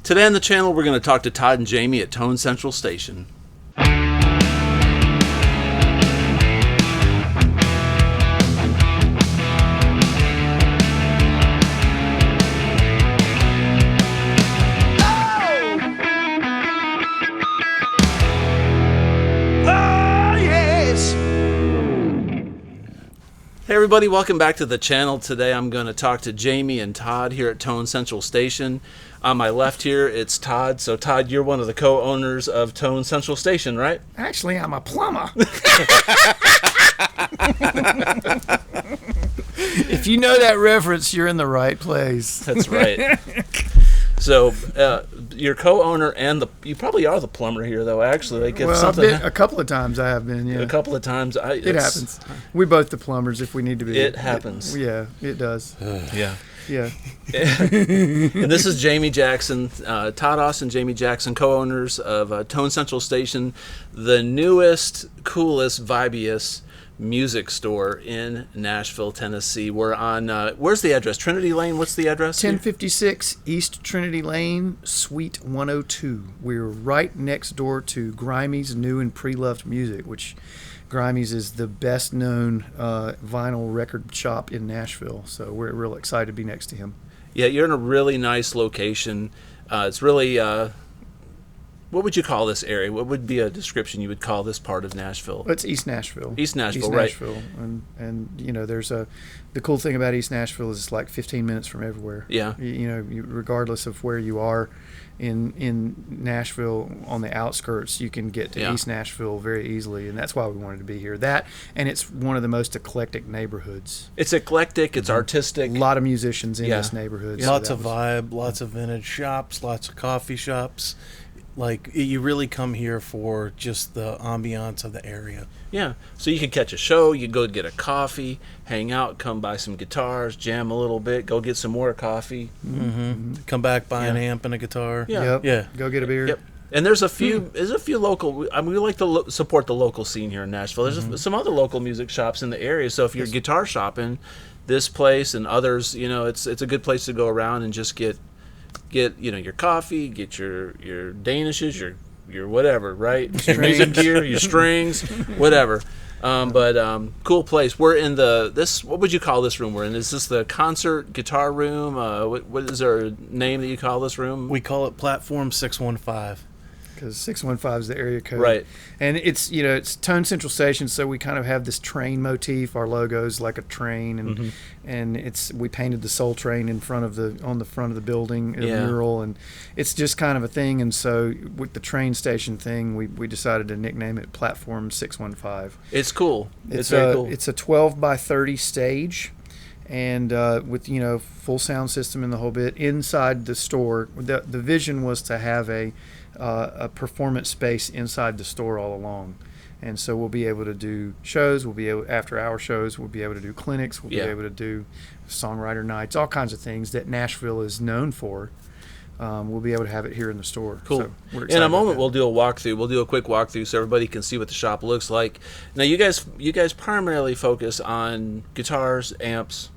Today on the channel, we're going to talk to Todd and Jamie at Tone Central Station. Hey everybody, welcome back to the channel. Today I'm going to talk to Jamie and Todd here at Tone Central Station. On my left here, it's Todd. So Todd, you're one of the co-owners of Tone Central Station, right? Actually, I'm a plumber. If you know that reference, you're in the right place. That's right. So you're co-owner and you probably are the plumber here, though. Actually, like a couple of times I have been. Yeah, a couple of times. It happens. We both the plumbers if we need to be. It happens. Yeah, it does. Yeah. Yeah. And this is Jamie Jackson, Todd Austin, Jamie Jackson, co-owners of Tone Central Station, the newest, coolest, vibiest music store in Nashville, Tennessee. We're on, where's the address? Trinity Lane? What's the address? 1056 East Trinity Lane, Suite 102. We're right next door to Grimey's New and Pre-Loved Music, which Grimey's is the best known vinyl record shop in Nashville. So we're real excited to be next to him. Yeah, you're in a really nice location. It's really, what would you call this area? What would be a description you would call this part of Nashville? It's East Nashville. East Nashville, East right. Nashville. And you know, the cool thing about East Nashville is it's like 15 minutes from everywhere. Yeah. Regardless of where you are in Nashville on the outskirts, you can get to East Nashville very easily, and that's why we wanted to be here. That, and it's one of the most eclectic neighborhoods. It's eclectic, it's artistic. A lot of musicians in this neighborhood. Yeah. Lots of vibe, lots of vintage shops, lots of coffee shops. Like, you really come here for just the ambiance of the area. Yeah, so you could catch a show, you go get a coffee, hang out, come buy some guitars, jam a little bit, go get some more coffee. Mm-hmm. Come back, buy an amp and a guitar. Yeah. Yeah. Go get a beer. Yep. And there's a few local, I mean, we like to support the local scene here in Nashville. There's some other local music shops in the area, so if you're guitar shopping, this place and others, it's a good place to go around and just get your coffee, get your Danishes, your whatever, right? Your music gear, your strings, whatever. But cool place. We're in what would you call this room we're in? Is this the concert guitar room? What is there a name that you call this room? We call it Platform 615. Because 615 is the area code, right? And it's Tone Central Station, so we kind of have this train motif. Our logo's like a train, and we painted the Soul Train on the front of the building, a mural, and it's just kind of a thing. And so with the train station thing, we decided to nickname it Platform 615. It's cool. It's very cool. It's a 12 by 30 stage. And with full sound system and the whole bit inside the store, the vision was to have a performance space inside the store all along, and so we'll be able to do shows. We'll be able after hour shows. We'll be able to do clinics. We'll be able to do songwriter nights, all kinds of things that Nashville is known for. We'll be able to have it here in the store. Cool. So we're in a moment, we'll do a walkthrough. We'll do a quick walkthrough so everybody can see what the shop looks like. Now, you guys primarily focus on guitars, amps,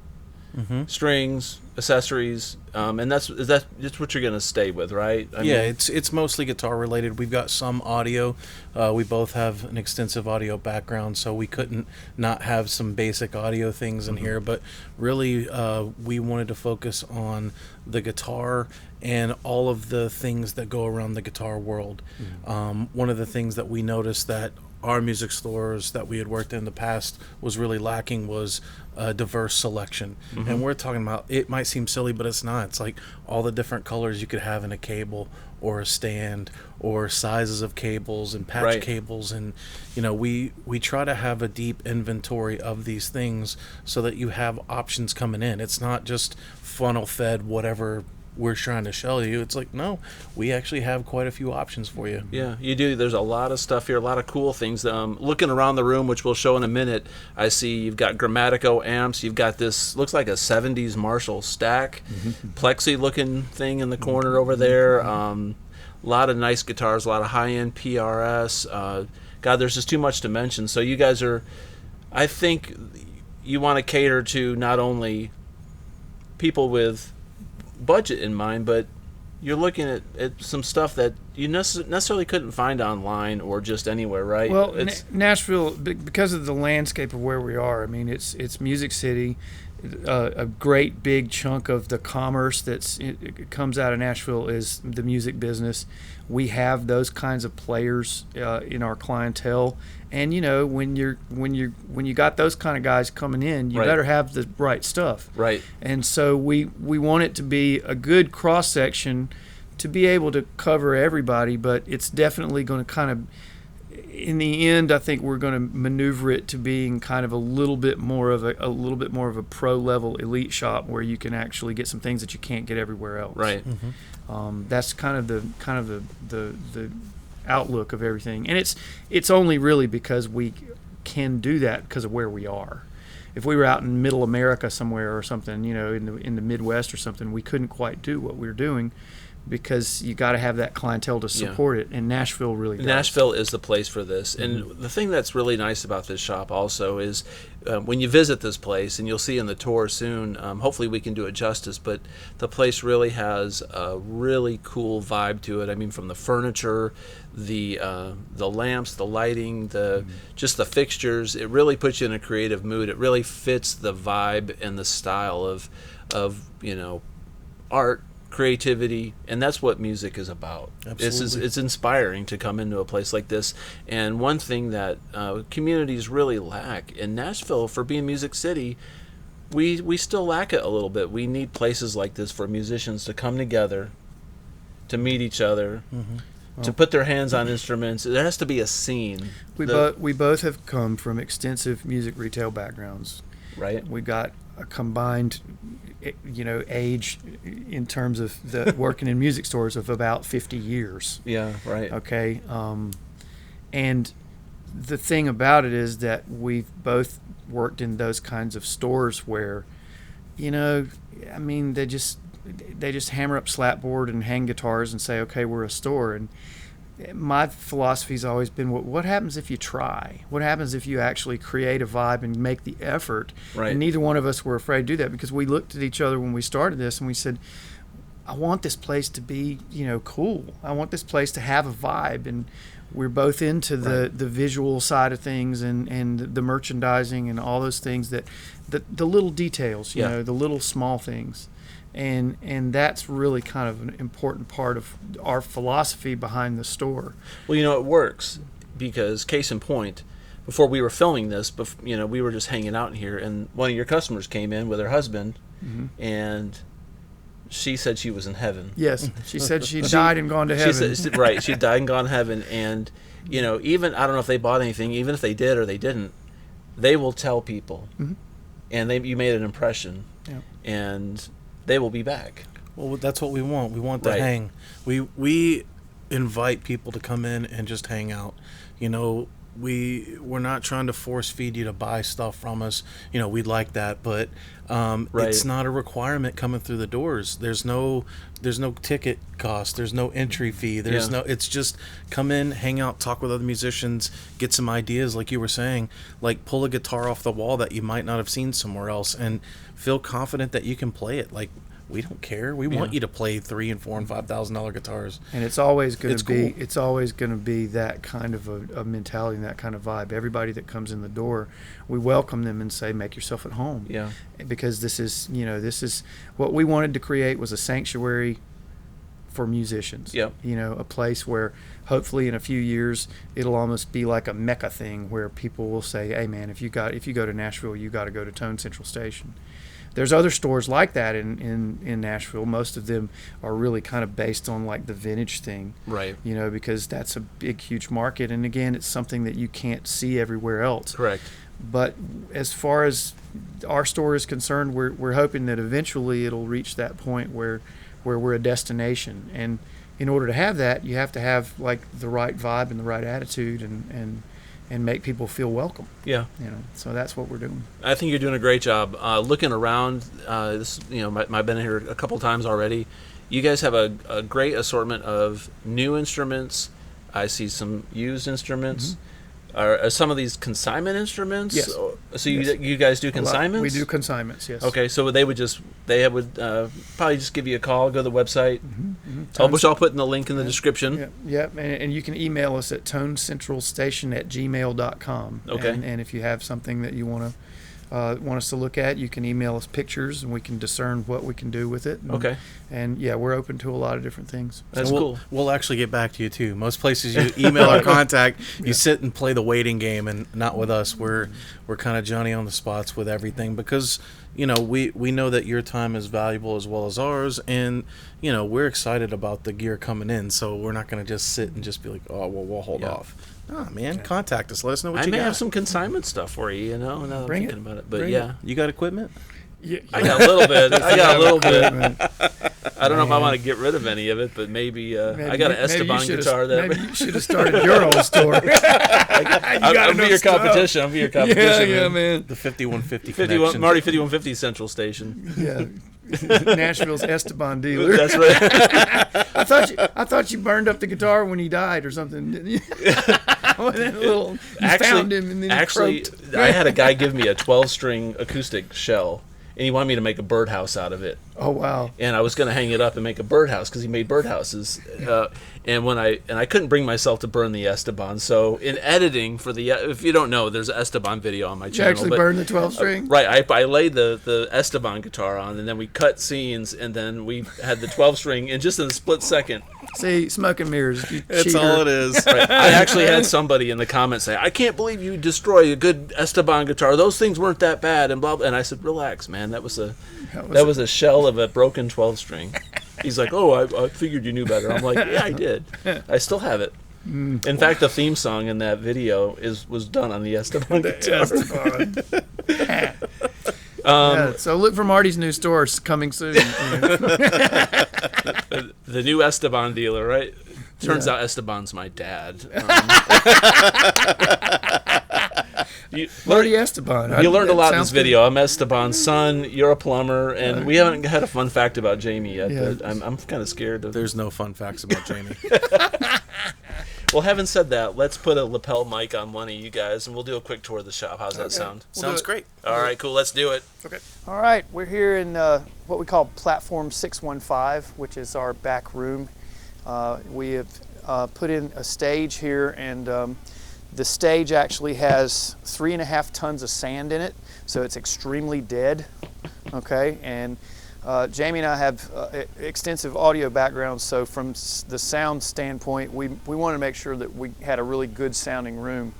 strings, accessories, and that's what you're going to stay with, right? I mean, it's mostly guitar related. We've got some audio. We both have an extensive audio background, so we couldn't not have some basic audio things in here. But really, we wanted to focus on the guitar and all of the things that go around the guitar world. One of the things that we noticed that our music stores that we had worked in the past was really lacking was a diverse selection. And we're talking about, it might seem silly, but it's not. It's like all the different colors you could have in a cable or a stand, or sizes of cables and patch cables. And we try to have a deep inventory of these things so that you have options coming in. It's not just funnel fed whatever we're trying to show you. It's like, no, we actually have quite a few options for you. Yeah, you do. There's a lot of stuff here, a lot of cool things. Looking around the room, which we'll show in a minute, I see you've got Grammatico amps. You've got this, looks like a 70s Marshall stack, plexi-looking thing in the corner over there. A lot of nice guitars, a lot of high-end PRS. God, there's just too much to mention. So you guys are, I think you want to cater to not only people with budget in mind, but you're looking at some stuff that you necessarily couldn't find online or just anywhere, right? Well, Nashville, because of the landscape of where we are, I mean, it's Music City. A great big chunk of the commerce it comes out of Nashville is the music business. We have those kinds of players in our clientele, and when you got those kind of guys coming in, you better have the right stuff. Right. And so we want it to be a good cross section to be able to cover everybody, but it's definitely going to kind of, in the end, I think we're going to maneuver it to being kind of a little bit more of a pro level elite shop where you can actually get some things that you can't get everywhere else. Right. That's kind of the outlook of everything, and it's only really because we can do that because of where we are. If we were out in Middle America somewhere or something, in the Midwest or something, we couldn't quite do what we're doing, because you got to have that clientele to support it, and Nashville really does. Nashville is the place for this. And the thing that's really nice about this shop also is when you visit this place, and you'll see in the tour soon, hopefully we can do it justice, but the place really has a really cool vibe to it. I mean, from the furniture, the lamps, the lighting, just the fixtures, it really puts you in a creative mood. It really fits the vibe and the style of art, creativity, and that's what music is about. Absolutely. It's inspiring to come into a place like this. And one thing that communities really lack in Nashville, for being Music City, we still lack it a little bit. We need places like this for musicians to come together, to meet each other, to put their hands on instruments. There has to be a scene. We both have come from extensive music retail backgrounds. Right. We got a combined age in terms of the working in music stores of about 50 years. Yeah, right. Okay. And the thing about it is that we've both worked in those kinds of stores where, I mean, they just hammer up slapboard and hang guitars and say, okay, we're a store. And my philosophy's always been, what happens if you try? What happens if you actually create a vibe and make the effort? Right. And neither one of us were afraid to do that, because we looked at each other when we started this and we said, I want this place to be, cool. I want this place to have a vibe. And we're both into the visual side of things and the merchandising and all those things, that the little details, the little small things. And that's really kind of an important part of our philosophy behind the store. Well, it works, because case in point, before we were filming this, we were just hanging out in here, and one of your customers came in with her husband, and she said she was in heaven. Yes, she said she died and gone to heaven. She died and gone to heaven, and even, I don't know if they bought anything, even if they did or they didn't, they will tell people, and you made an impression, and they will be back. Well, that's what we want. We want to hang. We invite people to come in and just hang out. We're not trying to force feed you to buy stuff from us. We'd like that, but it's not a requirement coming through the doors. There's no ticket cost. There's no entry fee. It's just come in, hang out, talk with other musicians, get some ideas, like you were saying, like pull a guitar off the wall that you might not have seen somewhere else, and feel confident that you can play it. Like, we don't care. We want you to play $3,000 and $4,000 and $5,000 guitars. And it's always going to be cool. It's always going to be that kind of a mentality and that kind of vibe. Everybody that comes in the door, we welcome them and say, make yourself at home. Yeah. Because this is what we wanted to create, was a sanctuary for musicians. Yep. A place where hopefully in a few years it'll almost be like a Mecca thing, where people will say, hey man, if you go to Nashville, you got to go to Tone Central Station. There's other stores like that in Nashville. Most of them are really kind of based on like the vintage thing. Right. Because that's a big, huge market. And again, it's something that you can't see everywhere else. Correct. But as far as our store is concerned, we're hoping that eventually it'll reach that point where we're a destination. And in order to have that, you have to have like the right vibe and the right attitude and make people feel welcome. Yeah. So that's what we're doing. I think you're doing a great job. Looking around, I've been here a couple times already. You guys have a great assortment of new instruments. I see some used instruments. Are some of these consignment instruments? Yes. So Yes. you guys do A lot. consignments? We do consignments, yes. Okay, so they would probably just give you a call, go to the website, which I'll put in the link in the description. Yeah, and you can email us at tonecentralstation@gmail.com. Okay. And if you have something that you want us to look at, you can email us pictures, and we can discern what we can do with it. And, Okay. And yeah, we're open to a lot of different things. That's And cool. We'll actually get back to you too. Most places you email or contact, you sit and play the waiting game, and not with us. We're kind of Johnny on the spots with everything because we know that your time is valuable as well as ours, and we're excited about the gear coming in. So we're not going to just sit and just be like, oh well, we'll hold off. Oh man, contact us. Let us know what I you may got. have some consignment stuff for you. Now that I'm thinking about it, but Bring yeah. You got equipment? Yeah, I got a little bit. I got a little bit. Man. I don't know if I want to get rid of any of it, but maybe I got an Esteban guitar that. Maybe you should have started your own store. I'll be your competition. I'll be your competition. Yeah, man. The 5150 51 Marty 5150 Central Station. Yeah. Nashville's Esteban dealer. That's right. I thought you burned up the guitar when he died or something, didn't you? You found him and then he croaked. I had a guy give me a 12-string acoustic shell, and he wanted me to make a birdhouse out of it. Oh wow! And I was going to hang it up and make a birdhouse because he made birdhouses. And I couldn't bring myself to burn the Esteban. So in editing for if you don't know, there's an Esteban video on my You channel. actually burned the 12 string? Right. I laid the Esteban guitar on, and then we cut scenes, and then we had the 12 string, and just in a split second. See, smoke and mirrors. You That's cheater. all it is. Right. I actually had somebody in the comments say, "I can't believe you destroy a good Esteban guitar. Those things weren't that bad." And blah blah. And I said, "Relax, man. That was a shell of a broken 12 string." He's like, "Oh, I figured you knew better." I'm like, "Yeah, I did. I still have it." In fact, the theme song in that video was done on the Esteban guitar. So look for Marty's new store. It's coming soon. The new Esteban dealer, right? Turns out Esteban's my dad. Marty Esteban. You learned a lot in this Sounds video. I'm Esteban's son. You're a plumber, and we haven't had a fun fact about Jamie yet. Yeah. But I'm kind of scared of. There's no fun facts about Jamie. Well, having said that, let's put a lapel mic on one of you guys, and we'll do a quick tour of the shop. How's that sound? Sounds great. All right, cool. Let's do it. Okay. All right, we're here in what we call Platform 615, which is our back room. We have put in a stage here, and the stage actually has 3.5 tons of sand in it, so it's extremely dead. Okay, and Jamie and I have extensive audio backgrounds, so from the sound standpoint, we wanted to make sure that we had a really good sounding room.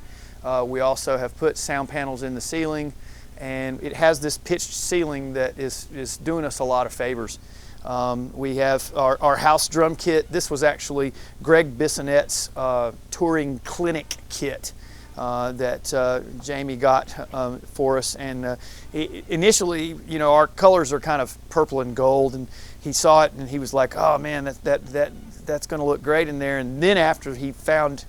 We also have put sound panels in the ceiling, and it has this pitched ceiling that is doing us a lot of favors. We have our house drum kit. This was actually Greg Bissonette's touring clinic kit that Jamie got for us. And initially, our colors are kind of purple and gold, and he saw it and he was like, "Oh man, that's going to look great in there." And then after he found,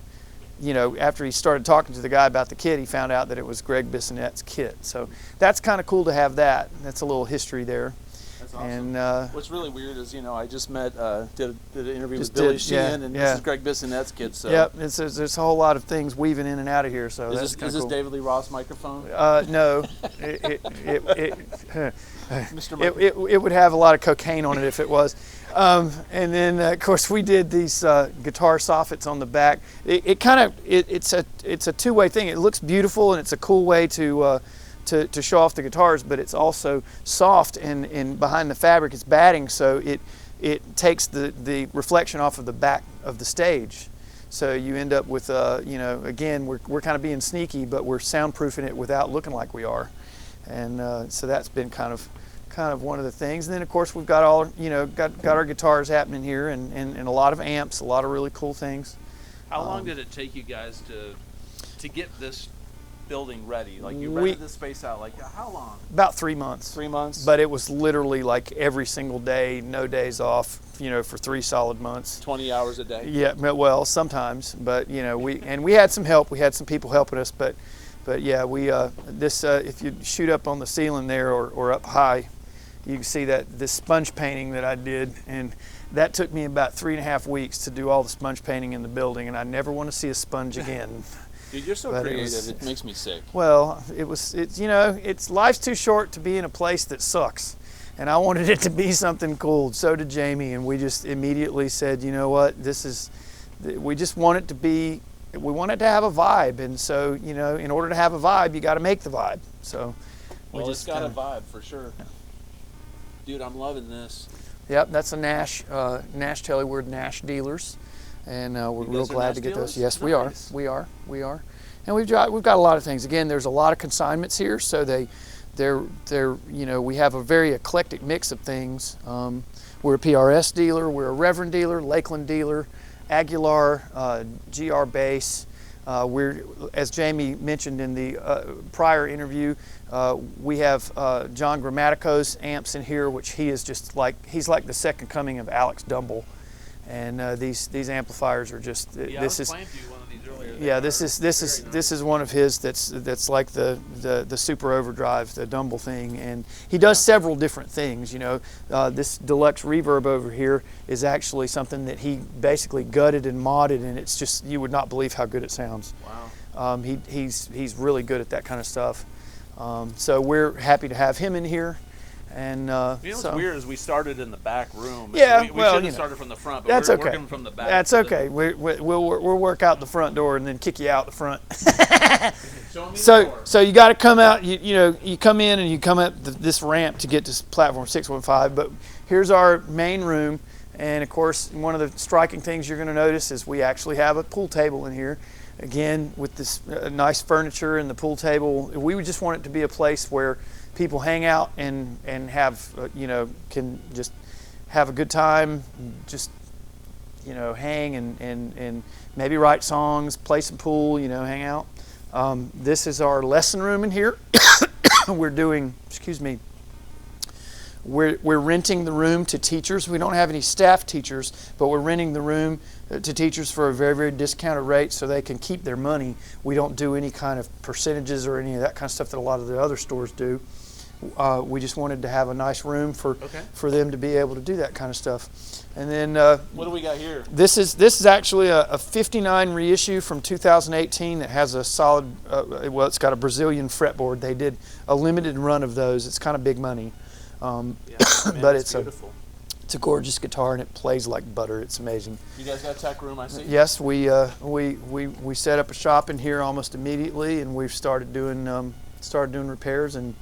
after he started talking to the guy about the kit, he found out that it was Greg Bissonette's kit. So that's kind of cool to have that. That's a little history there. That's awesome. And what's really weird is, I just met, did an interview with Just Billy did, Sheehan, yeah, and yeah. this is Greg Bissonette's kid. So yep, there's a whole lot of things weaving in and out of here. So is that's this cool. David Lee Roth's microphone? No, it would have a lot of cocaine on it if it was. And then of course we did these guitar soffits on the back. It's a two-way thing. It looks beautiful and it's a cool way to show off the guitars, but it's also soft and behind the fabric it's batting, so it takes the reflection off of the back of the stage. So you end up with again we're kind of being sneaky, but we're soundproofing it without looking like we are, and so that's been kind of one of the things. And then of course we've got all got our guitars happening here, and a lot of amps, a lot of really cool things. How long did it take you guys to get this building ready? Like, you rented this space out, like, how long? About 3 months. 3 months? But it was literally like every single day, no days off, for 3 solid months. 20 hours a day? Yeah, well, sometimes, but we had some help. We had some people helping us, but yeah, we if you shoot up on the ceiling there or up high, you can see that this sponge painting that I did, and that took me about 3.5 weeks to do all the sponge painting in the building, and I never want to see a sponge again. Dude, you're so But creative. It makes me sick. Well, it's life's too short to be in a place that sucks. And I wanted it to be something cool. So did Jamie, and we just immediately said, you know what, we just want it to be, we want it to have a vibe. And so, in order to have a vibe, you got to make the vibe. So, It's got a vibe for sure. Yeah. Dude, I'm loving this. Yep, that's a Nash Telly. We're Nash dealers, and we're real glad to get those. Yes, nice. We are, and we've got a lot of things. Again, there's a lot of consignments here, so we have a very eclectic mix of things. We're a PRS dealer, we're a Reverend dealer, Lakeland dealer, Aguilar, GR Bass. We're, as Jamie mentioned in the prior interview, we have John Grammatico's amps in here, which he's like the second coming of Alex Dumble, and these amplifiers are just this is. Yeah, this is one of his that's like the super overdrive, the Dumble thing, and he does several different things. This deluxe reverb over here is actually something that he basically gutted and modded, and it's just, you would not believe how good it sounds. Wow. He's really good at that kind of stuff. So we're happy to have him in here. And what's weird is we started in the back room. Yeah, we should have started from the front, but that's we're okay. working from the back. That's okay. We'll work out the front door and then kick you out the front. So you got to come out. You come in and you come up this ramp to get to platform 615. But here's our main room, and of course, one of the striking things you're going to notice is we actually have a pool table in here. Again, with this nice furniture and the pool table, we would just want it to be a place where people hang out and have can just have a good time, just hang and maybe write songs, play some pool, hang out. This is our lesson room in here. We're renting the room to teachers. We don't have any staff teachers, but we're renting the room to teachers for a very, very discounted rate so they can keep their money. We don't do any kind of percentages or any of that kind of stuff that a lot of the other stores do. We just wanted to have a nice room for them to be able to do that kind of stuff. And then what do we got here? This is actually a 59 reissue from 2018 that has a solid, it's got a Brazilian fretboard. They did a limited run of those. It's kind of big money. But it's beautiful. It's a gorgeous guitar and it plays like butter. It's amazing. You guys got a tech room, I see. Yes, we set up a shop in here almost immediately, and we've started doing repairs. And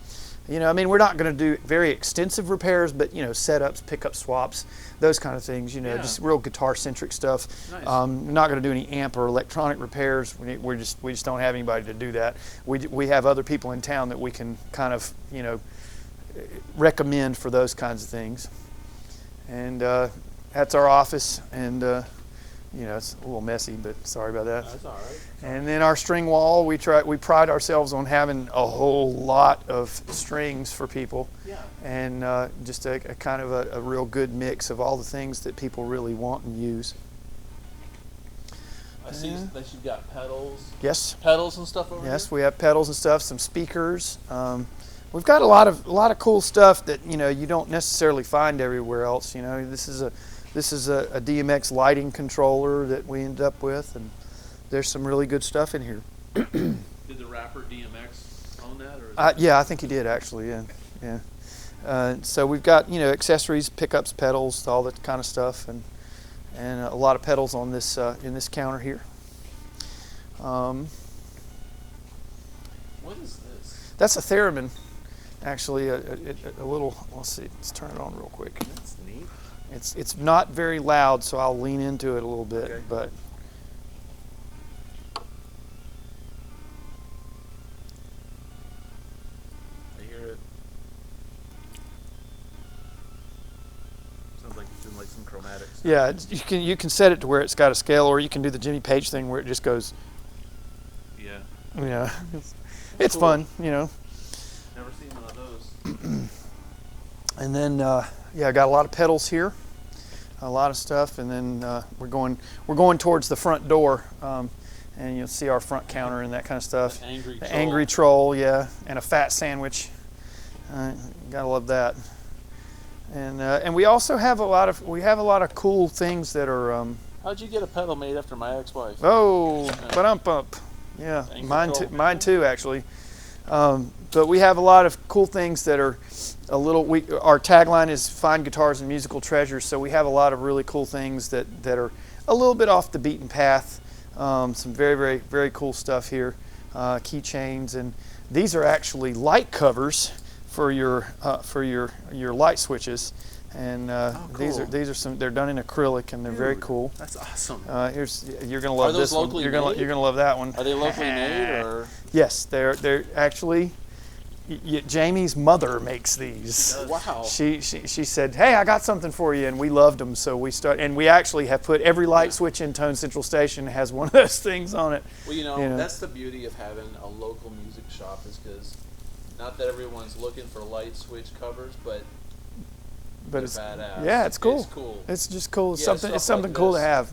we're not going to do very extensive repairs, but setups, pickup swaps, those kind of things. Just real guitar-centric stuff. Nice. We're not going to do any amp or electronic repairs. We just don't have anybody to do that. We have other people in town that we can kind of recommend for those kinds of things. And that's our office, and it's a little messy, but sorry about that. That's all right. And then our string wall, we pride ourselves on having a whole lot of strings for people. Yeah. And just a kind of a real good mix of all the things that people really want and use. I see that you've got pedals. Yes. Pedals and stuff over here? Yes, we have pedals and stuff, some speakers. We've got a lot of cool stuff that you don't necessarily find everywhere else. This is a DMX lighting controller that we ended up with, and there's some really good stuff in here. Did the rapper DMX own that, or? Yeah, I think he did actually. Yeah. So we've got accessories, pickups, pedals, all that kind of stuff, and a lot of pedals on this in this counter here. What is this? That's a theremin. Actually, a little. Let's see. Let's turn it on real quick. That's neat. It's not very loud, so I'll lean into it a little bit. Okay. But I hear it. Sounds like it's doing like some chromatics. yeah, you can set it to where it's got a scale, or you can do the Jimmy Page thing where it just goes. Yeah. Yeah, it's cool. fun. Never seen one of those. And then I got a lot of pedals here, a lot of stuff, and then we're going towards the front door, and you'll see our front counter and that kind of stuff. Angry troll. Yeah, and a fat sandwich. Gotta love that. And we also have a lot of cool things that are. How'd you get a pedal made after my ex-wife? Oh, but bump. Yeah, Thanks, mine Nicole. too. Mine too, actually. But we have a lot of cool things that are a little. Our tagline is "Fine Guitars and Musical Treasures," so we have a lot of really cool things that are a little bit off the beaten path. Some very, very, very cool stuff here. Keychains, and these are actually light covers for your light switches. And cool. these are some. They're done in acrylic, and they're very cool. That's awesome. You're gonna love Are those this one. locally You're gonna love that one. Are they locally made or? Yes, they're actually. Jamie's mother makes these. Wow. She said, "Hey, I got something for you," and we loved them, so we started. And we actually have put every light switch in Tone Central Station has one of those things on it. Well, that's the beauty of having a local music shop, is because not that everyone's looking for light switch covers, but it's badass. Yeah, it's cool. It's cool. It's just cool. It's Yeah, something. stuff It's something like cool to this. have.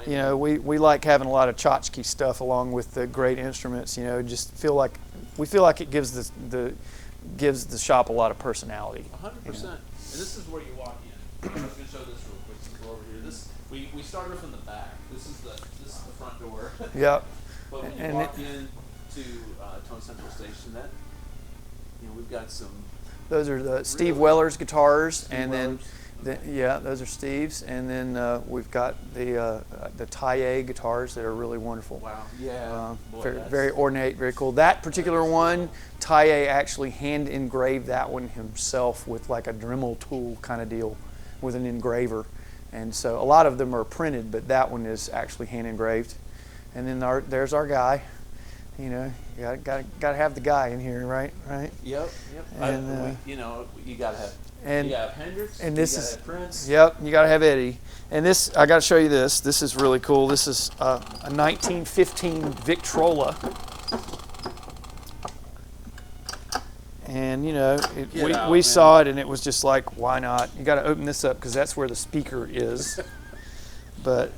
Yeah. We like having a lot of tchotchke stuff along with the great instruments. Just feel like it gives the shop a lot of personality. 100%. And this is where you walk in. I'm just gonna show this real quick since we're over here. We started from the back. This is the front door. Yep. But when you walk in to Tone Central Station, we've got some. Those are the Steve Weller's guitars, Steve and then, Weller's. those are Steve's, and then we've got the Taille guitars that are really wonderful. Wow. Yeah. Boy, Very ornate, very cool. That particular one, Taille actually hand engraved that one himself with like a Dremel tool kind of deal, with an engraver, and so a lot of them are printed, but that one is actually hand engraved. And then there's our guy. You got to have the guy in here, right? Yep. And, you gotta have. And, you gotta have Hendrix. and this you gotta is have Prince. Yep, you got to have Eddie. And this, I got to show you this. This is really cool. This is a 1915 Victrola. And we saw it, and it was just like, why not? You got to open this up because that's where the speaker is. But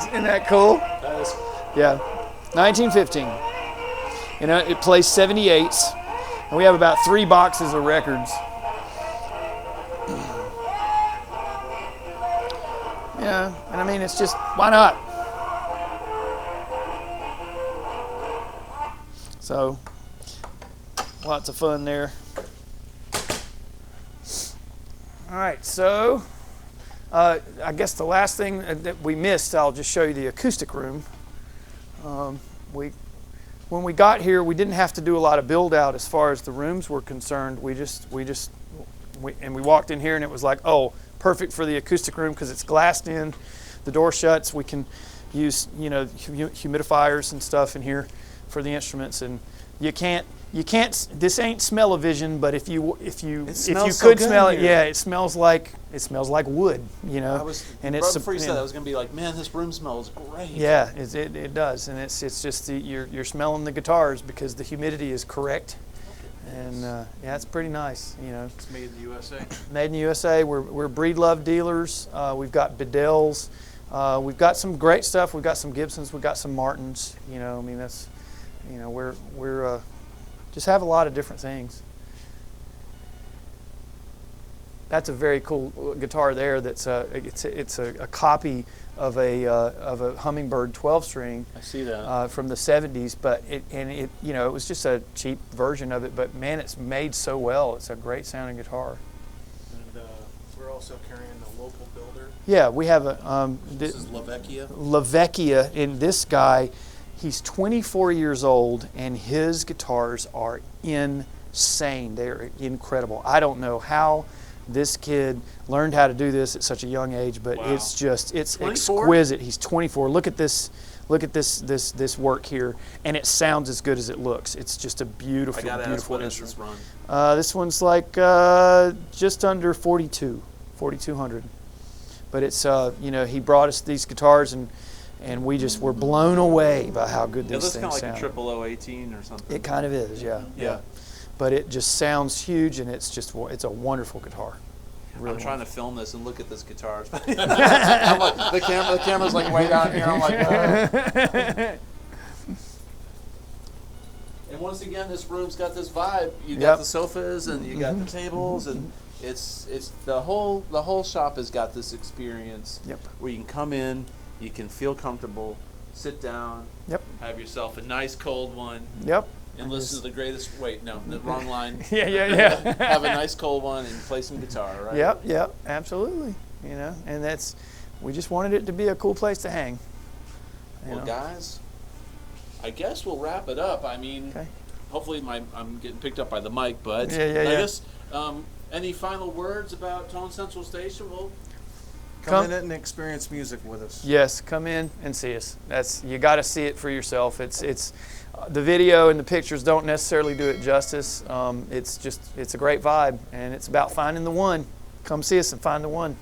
isn't that cool? That is. Yeah, 1915. It plays 78s, and we have about 3 boxes of records. And I mean, it's just, why not? So, lots of fun there. All right, so I guess the last thing that we missed, I'll just show you the acoustic room. When we got here, we didn't have to do a lot of build out as far as the rooms were concerned. We walked in here and it was like, oh, perfect for the acoustic room because it's glassed in, the door shuts. We can use humidifiers and stuff in here for the instruments, and you can't. This ain't smell-o-vision, but if you could smell it, yeah, it smells like wood, And it's before you said that, I was gonna be like, man, this room smells great. Yeah, it does, and it's just you're smelling the guitars because the humidity is correct, and it's pretty nice, It's made in the USA. Made in the USA. We're Breedlove dealers. We've got Bedell's. We've got some great stuff. We've got some Gibsons. We've got some Martins. That's we're just have a lot of different things. That's a very cool guitar there. It's a copy of a Hummingbird 12-string. I see that from the 70s, but it was just a cheap version of it. But man, it's made so well. It's a great sounding guitar. And we're also carrying a local builder. Yeah, we have a. This is La Vecchia. La Vecchia, and this guy, he's 24 years old, and his guitars are insane. They're incredible. I don't know how this kid learned how to do this at such a young age, but wow. it's 24? Exquisite. He's 24. Look at this work here, and it sounds as good as it looks. It's just a beautiful, beautiful instrument. What is this run? This one's like just under 4,200. But it's he brought us these guitars, and we just were blown away by how good these things sound. This kind of like a 0018 or something. It kind of is, yeah. But it just sounds huge, and it's a wonderful guitar. Really I'm trying to film this and look at this guitar. I'm like, the camera's like way down here. I'm like, And once again, this room's got this vibe. You got Yep. the sofas and you got the tables, and it's the whole shop has got this experience Yep. where you can come in, you can feel comfortable, sit down, Yep. have yourself a nice cold one, Yep. and listen to the greatest. Wait, no, the wrong line. Yeah. Have a nice cold one and play some guitar, right? Yep. Absolutely. You know, and we just wanted it to be a cool place to hang. You Well, know? guys, I guess we'll wrap it up. I mean, Okay. hopefully I'm getting picked up by the mic, but Yeah. I guess any final words about Tone Central Station? Well, Come in and experience music with us. Yes, come in and see us. You got to see it for yourself. It's the video and the pictures don't necessarily do it justice. It's a great vibe, and it's about finding the one. Come see us and find the one.